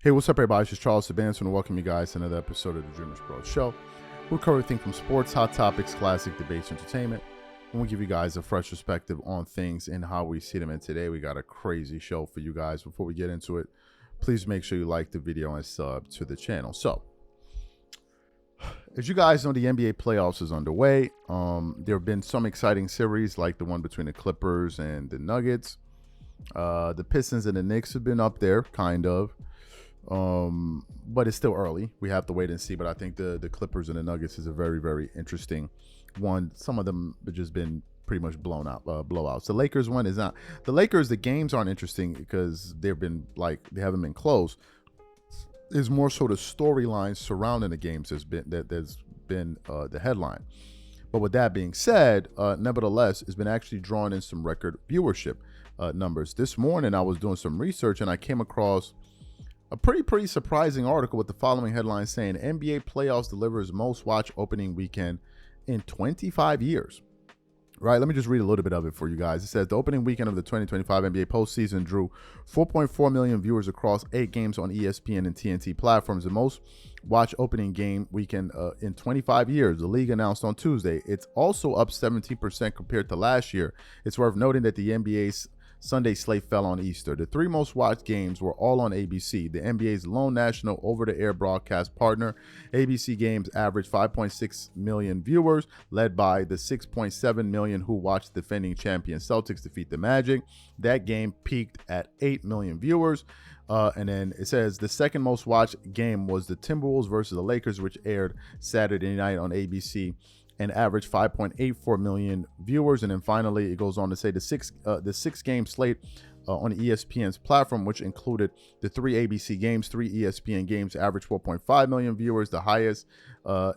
Hey, what's up, everybody? It's just Charles Sabanson, and welcome you guys to another episode of the DREAMERSPRO show. We'll cover everything from sports, hot topics, classic debates, entertainment, and we'll give you guys a fresh perspective on things and how we see them. And today we got a crazy show for you guys. Before we get into it, please make sure you like the video and sub to the channel. So, as you guys know, the NBA playoffs is underway. There have been some exciting series like the one between the Clippers and the Nuggets. The Pistons and the Knicks have been up there, kind of. But it's still early. We have to wait and see. But I think the Clippers and the Nuggets is a very, very interesting one. Some of them have just been pretty much blowouts. The Lakers one is not. The Lakers, the games aren't interesting because they haven't been close. There's more sort of storylines surrounding the games there's been the headline. But with that being said, nevertheless, it's been actually drawing in some record viewership numbers. This morning I was doing some research and I came across a pretty surprising article with the following headline saying NBA playoffs delivers most watched opening weekend in 25 years. Right, let me just read a little bit of it for you guys. It says the opening weekend of the 2025 NBA postseason drew 4.4 million viewers across 8 games on ESPN and TNT platforms. The most watched opening game weekend in 25 years. The league announced on Tuesday. It's also up 17% compared to last year. It's worth noting that the NBA's Sunday slate fell on Easter. The 3 most watched games were all on ABC, the NBA's lone national over-the-air broadcast partner. ABC games averaged 5.6 million viewers, led by the 6.7 million who watched defending champion Celtics defeat the Magic. That game peaked at 8 million viewers. And then it says the second most watched game was the Timberwolves versus the Lakers, which aired Saturday night on ABC and averaged 5.84 million viewers. And then finally, it goes on to say the six game slate on ESPN's platform, which included the 3 ABC games, 3 ESPN games, averaged 4.5 million viewers, the highest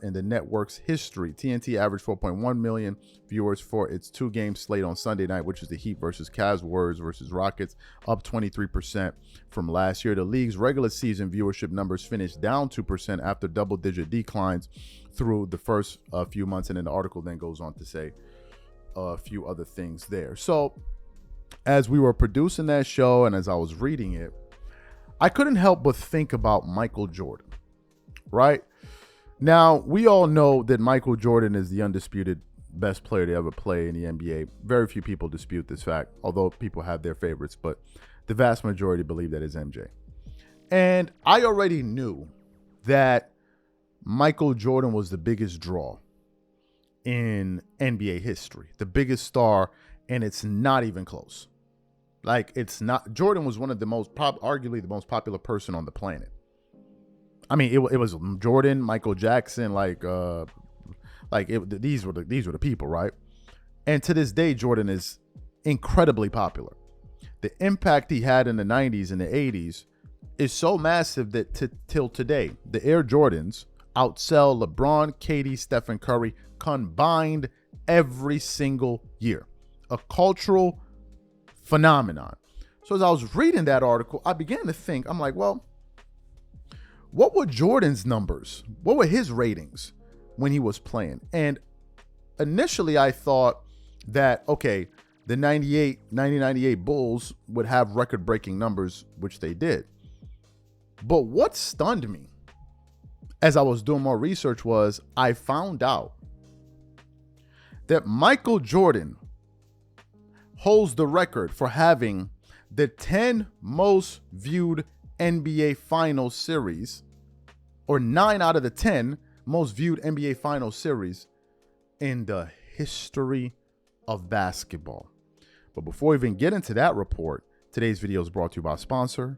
in the network's history. TNT averaged 4.1 million viewers for its 2-game slate on Sunday night, which is the Heat versus Cavs, Warriors versus Rockets, up 23% from last year. The league's regular season viewership numbers finished down 2% after double-digit declines through the first few months, and then the article then goes on to say a few other things there. So as we were producing that show and as I was reading it, I couldn't help but think about Michael Jordan, right? Now, we all know that Michael Jordan is the undisputed best player to ever play in the NBA. Very few people dispute this fact, although people have their favorites, but the vast majority believe that is MJ. And I already knew that Michael Jordan was the biggest draw in NBA history, the biggest star, and it's not even close. Like, it's not. Jordan was one of the arguably the most popular person on the planet. I mean, it was Jordan, Michael Jackson, these were the people, right? And to this day, Jordan is incredibly popular. The impact he had in the 90s and the 80s is so massive that till today, the Air Jordans outsell LeBron, KD, Stephen Curry combined every single year. A cultural phenomenon. So as I was reading that article, I began to think, I'm like, well, what were Jordan's numbers? What were his ratings when he was playing? And initially I thought that, okay, the 1998 Bulls would have record-breaking numbers, which they did. But what stunned me as I was doing more research was I found out that Michael Jordan holds the record for having the 10 most viewed NBA Finals series, or 9 out of the 10 most viewed NBA Finals series in the history of basketball. But before we even get into that report, today's video is brought to you by sponsor,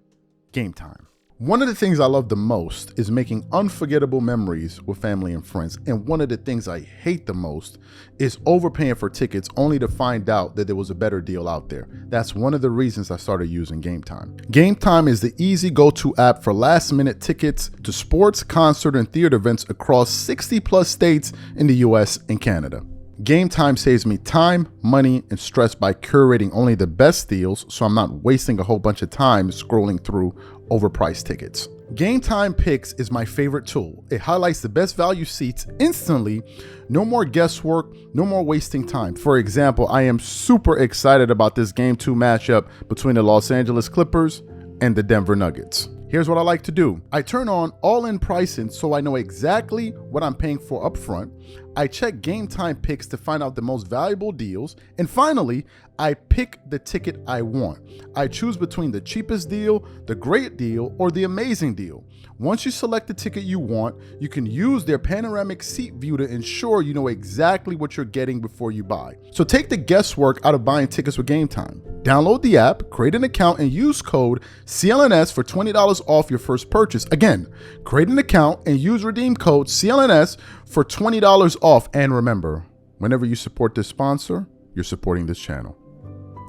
Game Time. One of the things I love the most is making unforgettable memories with family and friends. And one of the things I hate the most is overpaying for tickets only to find out that there was a better deal out there. That's one of the reasons I started using Game Time. Game Time is the easy go-to app for last-minute tickets to sports, concert, and theater events across 60+ states in the US and Canada. Game Time saves me time, money, and stress by curating only the best deals, so I'm not wasting a whole bunch of time scrolling through overpriced tickets. Game Time Picks is my favorite tool. It highlights the best value seats instantly. No more guesswork, no more wasting time. For example, I am super excited about this Game 2 matchup between the Los Angeles Clippers and the Denver Nuggets. Here's what I like to do. I turn on all-in pricing so I know exactly what I'm paying for upfront. I check game time picks to find out the most valuable deals. And finally, I pick the ticket I want. I choose between the cheapest deal, the great deal, or the amazing deal. Once you select the ticket you want, you can use their panoramic seat view to ensure you know exactly what you're getting before you buy. So take the guesswork out of buying tickets with Game Time. Download the app, create an account, and use code CLNS for $20 off your first purchase. Again, create an account and use redeem code CLNS for $20 off. And remember, whenever you support this sponsor, you're supporting this channel.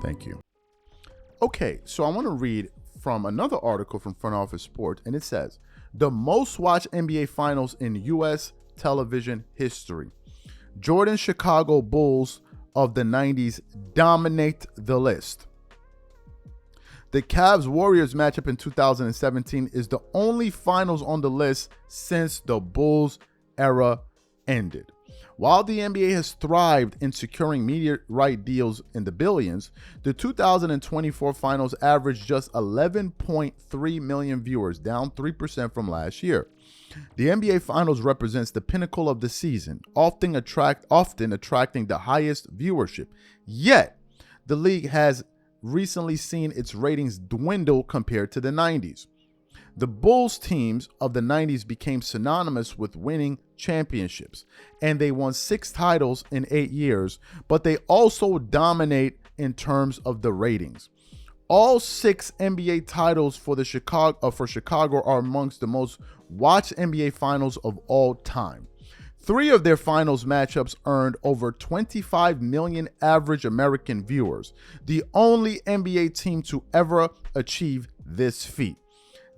Thank you. Okay, so I want to read from another article from Front Office Sports, and it says, the most watched NBA Finals in U.S. television history. Jordan's Chicago Bulls of the 90s dominate the list. The Cavs-Warriors matchup in 2017 is the only finals on the list since the Bulls era ended. While the NBA has thrived in securing media right deals in the billions, the 2024 finals averaged just 11.3 million viewers, down 3% from last year. The NBA Finals represents the pinnacle of the season, often attracting the highest viewership. Yet, the league has recently seen its ratings dwindle compared to the 90s. The Bulls teams of the 90s became synonymous with winning championships, and they won 6 titles in 8 years, but they also dominate in terms of the ratings. All 6 NBA titles for Chicago are amongst the most watched NBA finals of all time. 3 of their finals matchups earned over 25 million average American viewers, the only NBA team to ever achieve this feat.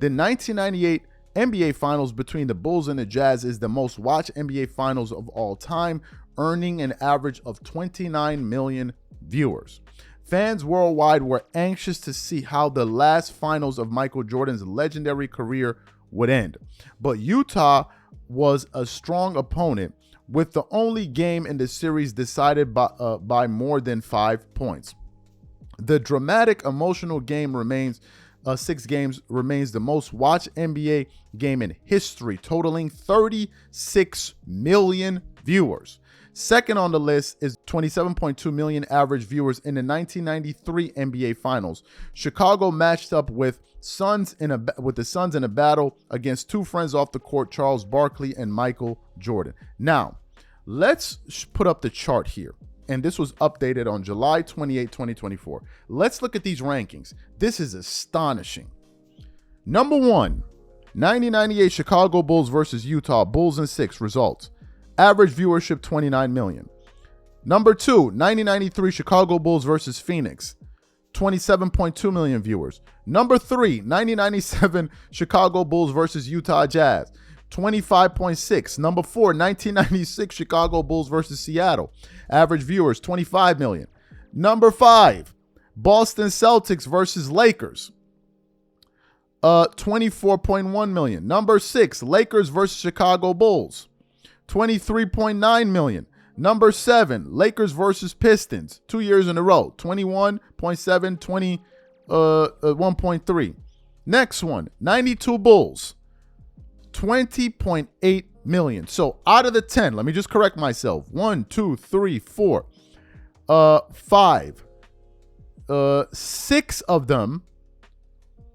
The 1998 NBA Finals between the Bulls and the Jazz is the most watched NBA Finals of all time, earning an average of 29 million viewers. Fans worldwide were anxious to see how the last finals of Michael Jordan's legendary career would end. But Utah was a strong opponent, with the only game in the series decided by more than 5 points. The dramatic, emotional game remains 6 games remains the most watched NBA game in history, totaling 36 million viewers. Second on the list is 27.2 million average viewers in the 1993 NBA Finals. Chicago matched up with the Suns in a battle against 2 friends off the court, Charles Barkley and Michael Jordan. Now, let's put up the chart here. And this was updated on July 28, 2024. Let's look at these rankings. This is astonishing. Number 1, 1998 Chicago Bulls versus Utah, Bulls in 6, results. Average viewership 29 million. Number 2, 1993 Chicago Bulls versus Phoenix, 27.2 million viewers. Number 3, 1997 Chicago Bulls versus Utah Jazz, 25.6. Number 4, 1996 Chicago Bulls versus Seattle. Average viewers, 25 million. Number 5, Boston Celtics versus Lakers. 24.1 million. Number 6, Lakers versus Chicago Bulls. 23.9 million. Number 7, Lakers versus Pistons. 2 years in a row. 21.7, 1.3. Next one, 92 Bulls. 20.8 million. So out of the 10, let me just correct myself. 1, 2, 3, 4, 5. 6 of them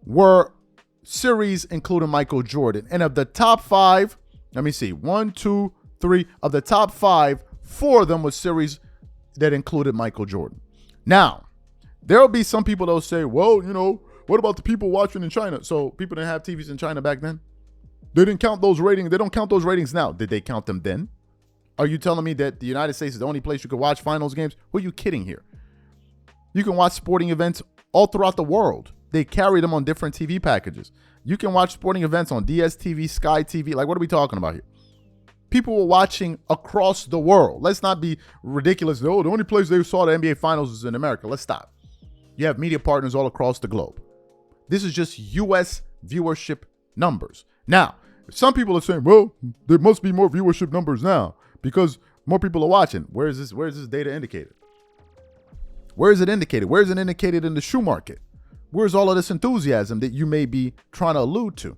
were series including Michael Jordan. And of the top 5, let me see, 1, 2, 3. Of the top 5, 4 of them were series that included Michael Jordan. Now, there will be some people that will say, well, you know, what about the people watching in China? So people didn't have TVs in China back then? They didn't count those ratings. They don't count those ratings now. Did they count them then? Are you telling me that the United States is the only place you could watch finals games? Who are you kidding here? You can watch sporting events all throughout the world. They carry them on different TV packages. You can watch sporting events on DSTV, Sky TV. Like, what are we talking about here? People were watching across the world. Let's not be ridiculous. Oh, the only place they saw the NBA Finals is in America. Let's stop. You have media partners all across the globe. This is just U.S. viewership numbers. Now, some people are saying, well, there must be more viewership numbers now because more people are watching. Where is this data indicated? Where is it indicated? Where is it indicated in the shoe market? Where's all of this enthusiasm that you may be trying to allude to?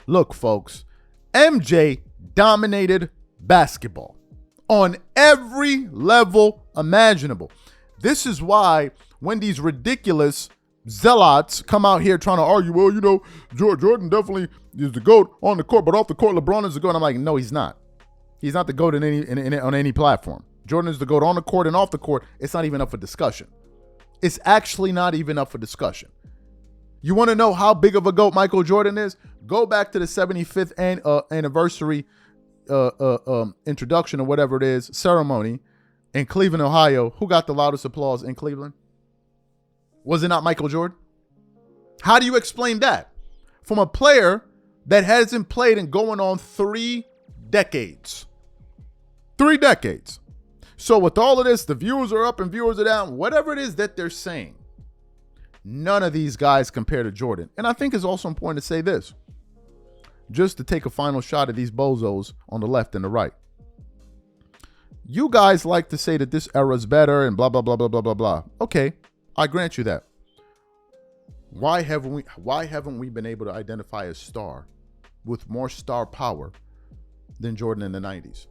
Look, folks, MJ dominated basketball on every level imaginable. This is why when these ridiculous zealots come out here trying to argue, well, you know, Jordan definitely is the GOAT on the court, but off the court, LeBron is the GOAT. I'm like, no, he's not. He's not the GOAT on any platform. Jordan is the GOAT on the court and off the court. It's not even up for discussion. It's actually not even up for discussion. You want to know how big of a GOAT Michael Jordan is? Go back to the 75th anniversary introduction or whatever it is, ceremony in Cleveland, Ohio. Who got the loudest applause in Cleveland? Was it not Michael Jordan? How do you explain that? From a player that hasn't played in going on 3 decades. 3 decades. So with all of this, the viewers are up and viewers are down, whatever it is that they're saying. None of these guys compare to Jordan. And I think it's also important to say this, just to take a final shot at these bozos on the left and the right. You guys like to say that this era is better and blah, blah, blah, blah, blah, blah, blah. Okay, I grant you that. Why haven't we been able to identify a star with more star power than Jordan in the 90s?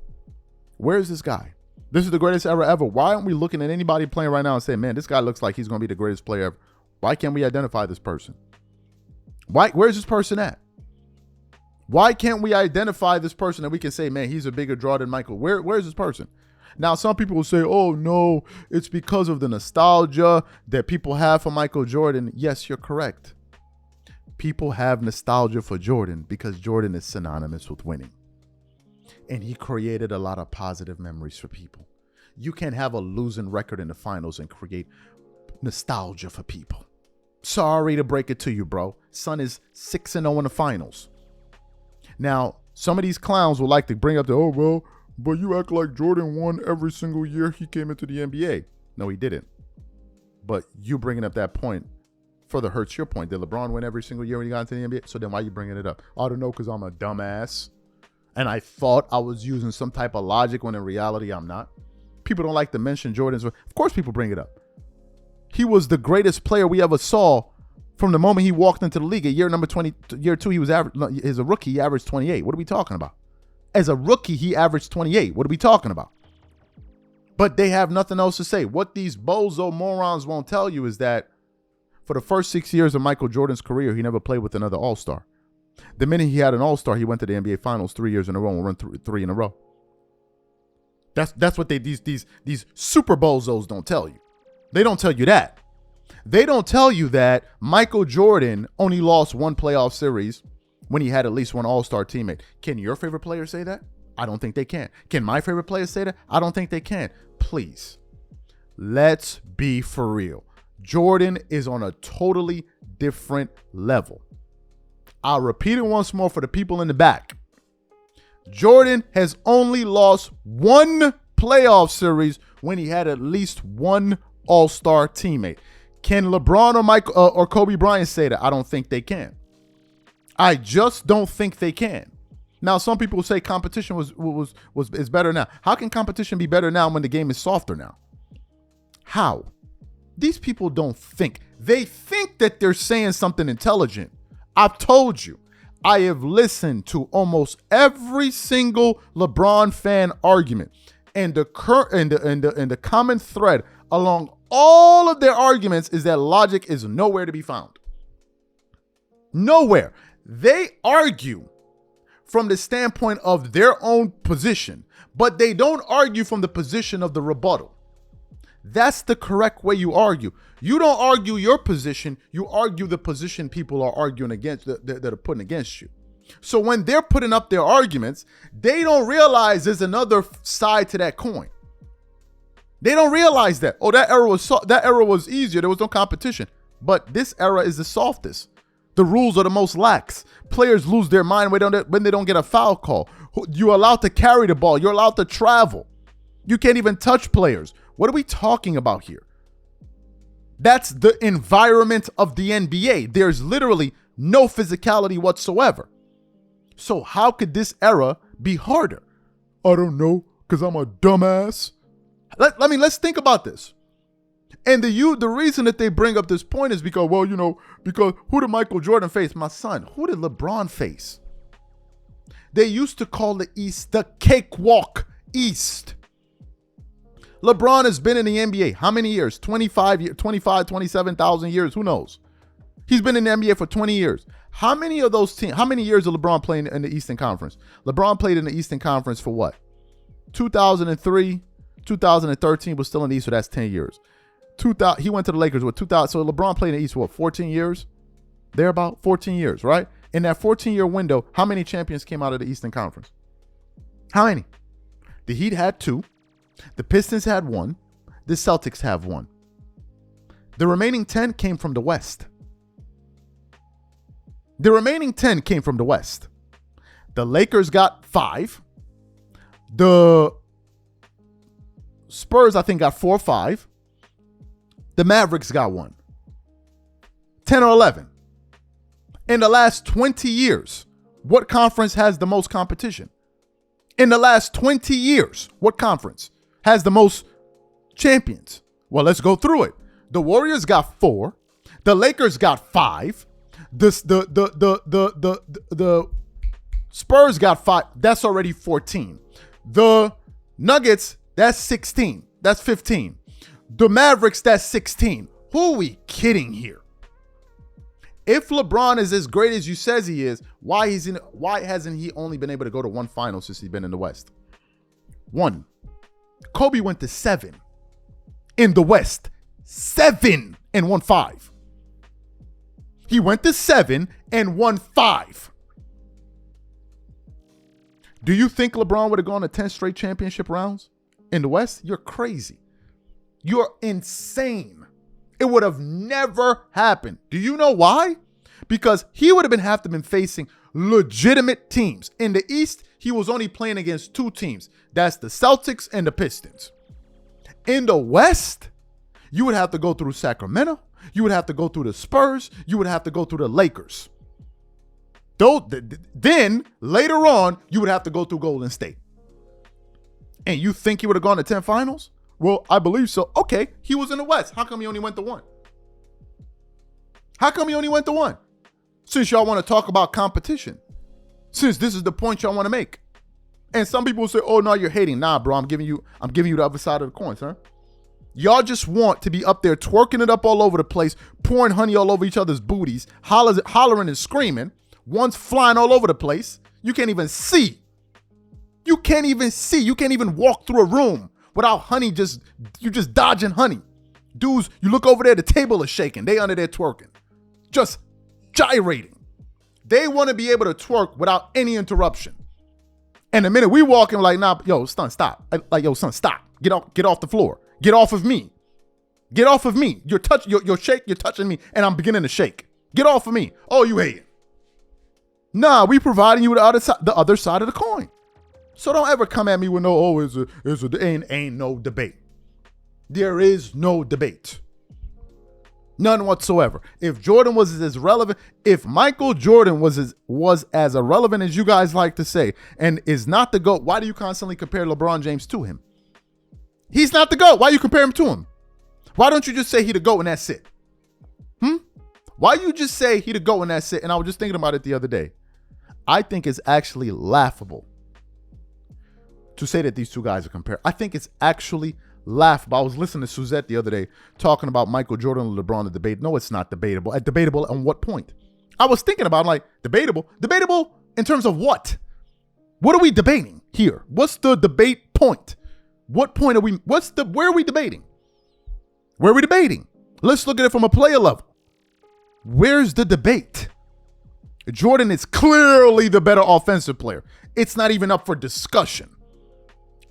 Where is this guy? This is the greatest era ever. Why aren't we looking at anybody playing right now and saying, man, this guy looks like he's going to be the greatest player ever? Why can't we identify this person? Where's this person at? Why can't we identify this person and we can say, man, he's a bigger draw than Michael? Where's this person? Now, some people will say, oh, no, it's because of the nostalgia that people have for Michael Jordan. Yes, you're correct. People have nostalgia for Jordan because Jordan is synonymous with winning. And he created a lot of positive memories for people. You can't have a losing record in the finals and create nostalgia for people. Sorry to break it to you, bro. Son is 6-0 in the finals. Now, some of these clowns will like to bring up the, oh, well, but you act like Jordan won every single year he came into the NBA. No, he didn't. But you bringing up that point further hurts your point. Did LeBron win every single year when he got into the NBA? So then why are you bringing it up? I don't know, because I'm a dumbass. And I thought I was using some type of logic when in reality I'm not. People don't like to mention Jordan's. Of course people bring it up. He was the greatest player we ever saw from the moment he walked into the league. At year 2, he was average. As a rookie, he averaged 28. What are we talking about? As a rookie, he averaged 28. What are we talking about? But they have nothing else to say. What these bozo morons won't tell you is that for the first 6 years of Michael Jordan's career, he never played with another all-star. The minute he had an all-star, he went to the NBA Finals 3 years in a row and run 3 in a row. That's what these super bozos don't tell you. They don't tell you that. They don't tell you that Michael Jordan only lost 1 playoff series when he had at least 1 all-star teammate. Can your favorite player say that? I don't think they can. Can my favorite player say that? I don't think they can. Please, let's be for real. Jordan is on a totally different level. I'll repeat it once more for the people in the back. Jordan has only lost 1 playoff series when he had at least 1 all-star teammate. Can LeBron or Michael or Kobe Bryant say that? I don't think they can. I just don't think they can. Now, some people say competition is better now. How can competition be better now when the game is softer now? How? These people don't think. They think that they're saying something intelligent. I've told you. I have listened to almost every single LeBron fan argument, and the common thread along all of their arguments is that logic is nowhere to be found. Nowhere. They argue from the standpoint of their own position, but they don't argue from the position of the rebuttal. That's the correct way you argue. You don't argue your position, you argue the position people are arguing against, that are putting against you. So when they're putting up their arguments, they don't realize there's another side to that coin. They don't realize that. Oh, that era was easier. There was no competition. But this era is the softest. The rules are the most lax. Players lose their mind when they don't get a foul call. You're allowed to carry the ball. You're allowed to travel. You can't even touch players. What are we talking about here? That's the environment of the NBA. There's literally no physicality whatsoever. So how could this era be harder? I don't know, because I'm a dumbass. Let's think about this. And the reason that they bring up this point is because, well, because who did Michael Jordan face? My son, who did LeBron face? They used to call the East the Cakewalk East. LeBron has been in the NBA. How many years? 25, 27,000 years. Who knows? He's been in the NBA for 20 years. How many of those teams, how many years did LeBron play in the Eastern Conference? LeBron played in the Eastern Conference for what? 2003, 2013 was still in the East, so that's 10 years. He went to the Lakers with 2000. So LeBron played in the East for what, 14 years? They're about 14 years, right? In that 14-year window, how many champions came out of the Eastern Conference? How many? The Heat had 2. The Pistons had 1. The Celtics have 1. The remaining 10 came from the West. The Lakers got 5. The Spurs, I think, got 4 or 5. The Mavericks got 1. 10 or 11. In the last 20 years, what conference has the most competition? In the last 20 years, what conference has the most champions? Well, let's go through it. The Warriors got 4. The Lakers got 5. The Spurs got 5. That's already 14. The Nuggets, that's 16. That's 15. The Mavericks, that's 16. Who are we kidding here? If LeBron is as great as you says he is, why hasn't he only been able to go to 1 final since he's been in the West? 1. Kobe went to 7 in the West. 7 and won 5. He went to 7 and won 5. Do you think LeBron would have gone to 10 straight championship rounds in the West? You're crazy. You're insane. It would have never happened. Do you know why? Because he would have been facing legitimate teams. In the East, he was only playing against 2 teams. That's the Celtics and the Pistons. In the West, you would have to go through Sacramento. You would have to go through the Spurs. You would have to go through the Lakers. Then, later on, you would have to go through Golden State. And you think he would have gone to 10 finals? Well, I believe so. Okay, he was in the West. How come he only went to 1? How come he only went to 1? Since y'all want to talk about competition. Since this is the point y'all want to make. And some people say, oh, no, you're hating. Nah, bro, I'm giving you the other side of the coin, sir. Y'all just want to be up there twerking it up all over the place, pouring honey all over each other's booties, hollering and screaming. One's flying all over the place. You can't even see. You can't even walk through a room without honey you just dodging honey. Dudes, you look over there, the table is shaking. They under there twerking. Just gyrating. They want to be able to twerk without any interruption. And the minute we walk in, like, nah, yo, son, stop. Like, yo, son, stop. Get off the floor. Get off of me. Get off of me. You're touching me, and I'm beginning to shake. Get off of me. Oh, you hating. Nah, we providing you the other side of the coin. So don't ever come at me with no, ain't no debate. There is no debate. None whatsoever. If Jordan was as relevant, if Michael Jordan was as irrelevant as you guys like to say, and is not the GOAT, why do you constantly compare LeBron James to him? He's not the GOAT. Why you compare him to him? Why don't you just say he the GOAT and that's it? Why you just say he the GOAT and that's it? And I was just thinking about it the other day. I think it's actually laughable to say that these two guys are compared. I think it's actually laughable. I was listening to Suzette the other day talking about Michael Jordan and LeBron, the debate. No, it's not debatable. Debatable on what point? I was thinking about, like, debatable. Debatable in terms of what? What are we debating here? What's the debate point? What point are we, where are we debating? Where are we debating? Let's look at it from a player level. Where's the debate? Jordan is clearly the better offensive player. It's not even up for discussion.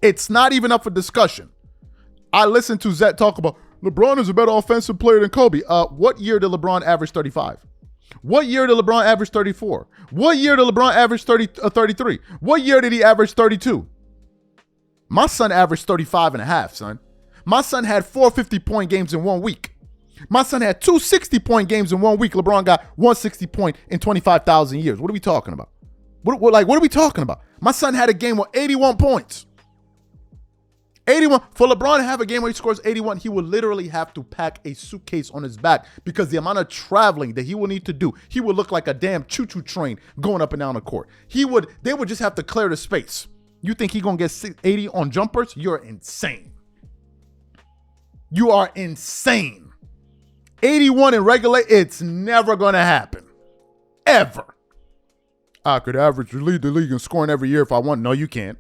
It's not even up for discussion. I listened to Zach talk about LeBron is a better offensive player than Kobe. What year did LeBron average 35? What year did LeBron average 34? What year did LeBron average 33? What year did he average 32? My son averaged 35 and a half, son. My son had 4 50-point games in 1 week. My son had 2 60-point games in 1 week. LeBron got 1 60-point in 25,000 years. What are we talking about? What are we talking about? My son had a game with 81 points. 81. For LeBron to have a game where he scores 81, he would literally have to pack a suitcase on his back because the amount of traveling that he will need to do, he would look like a damn choo-choo train going up and down the court. They would just have to clear the space. You think he gonna get 80 on jumpers? You're insane. You are insane. 81 in regular, it's never gonna happen. Ever. I could average lead the league in scoring every year if I want. No, you can't.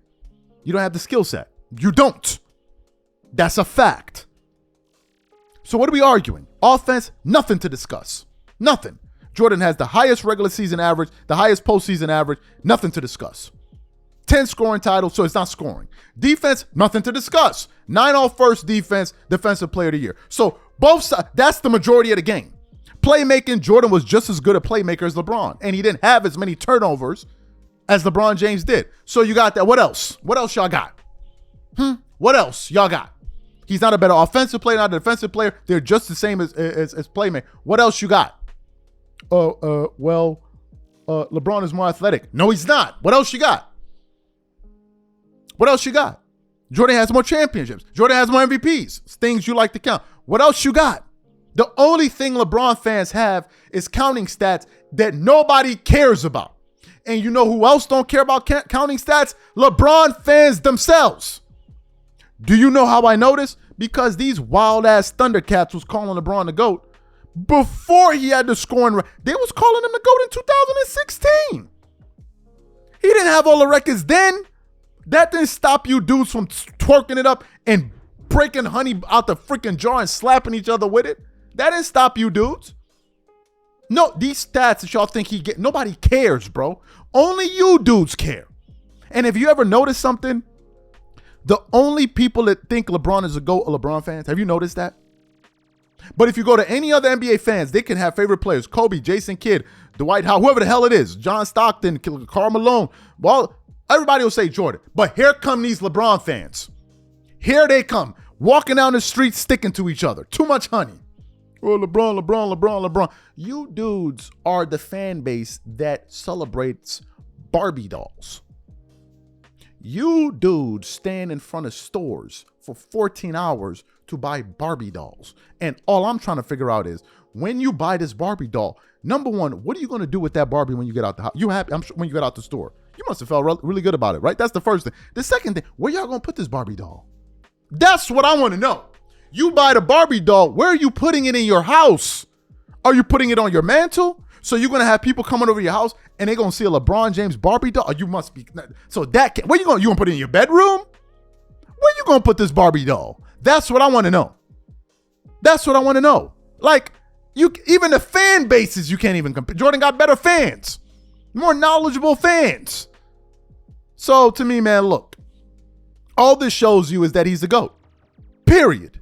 You don't have the skill set. You don't. That's a fact. So what are we arguing? Offense, nothing to discuss. Nothing. Jordan has the highest regular season average, the highest postseason average, nothing to discuss. 10 scoring titles, so it's not scoring. Defense, nothing to discuss. 9 all-first defense, defensive player of the year. So both sides, that's the majority of the game. Playmaking, Jordan was just as good a playmaker as LeBron, and he didn't have as many turnovers as LeBron James did. So you got that. What else? What else y'all got? What else y'all got? He's not a better offensive player, not a defensive player. They're just the same as playmaker. What else you got? LeBron is more athletic. No, he's not. What else you got? What else you got? Jordan has more championships. Jordan has more MVPs. It's things you like to count. What else you got? The only thing LeBron fans have is counting stats that nobody cares about. And you know who else don't care about counting stats? LeBron fans themselves. Do you know how I know this? Because these wild-ass Thundercats was calling LeBron the GOAT before he had the scoring. They was calling him the GOAT in 2016. He didn't have all the records then. That didn't stop you dudes from twerking it up and breaking honey out the freaking jar and slapping each other with it. That didn't stop you dudes. No, these stats that y'all think he get, nobody cares, bro. Only you dudes care. And if you ever notice something, the only people that think LeBron is a GOAT are LeBron fans. Have you noticed that? But if you go to any other NBA fans, they can have favorite players. Kobe, Jason Kidd, Dwight Howard, whoever the hell it is. John Stockton, Karl Malone. Well, everybody will say Jordan. But here come these LeBron fans. Here they come. Walking down the street, sticking to each other. Too much honey. Oh, LeBron. You dudes are the fan base that celebrates Barbie dolls. You dudes stand in front of stores for 14 hours to buy Barbie dolls. And all I'm trying to figure out is, when you buy this Barbie doll, number one, what are you going to do with that Barbie when you get out the house? You happy? I'm sure when you get out the store. You must have felt really good about it, right? That's the first thing. The second thing, where y'all going to put this Barbie doll? That's what I want to know. You buy the Barbie doll, where are you putting it in your house? Are you putting it on your mantle? So you're going to have people coming over your house and they're going to see a LeBron James Barbie doll? You must be. So that, where you going to put it in your bedroom? Where you going to put this Barbie doll? That's what I want to know. That's what I want to know. Like, even the fan bases, you can't even compare. Jordan got better fans, more knowledgeable fans. So to me, man, look, all this shows you is that he's the GOAT, period.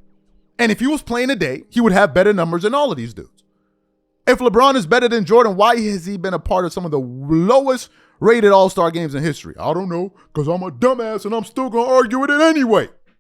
And if he was playing today, he would have better numbers than all of these dudes. If LeBron is better than Jordan, why has he been a part of some of the lowest rated all-star games in history? I don't know, because I'm a dumbass and I'm still going to argue with it anyway.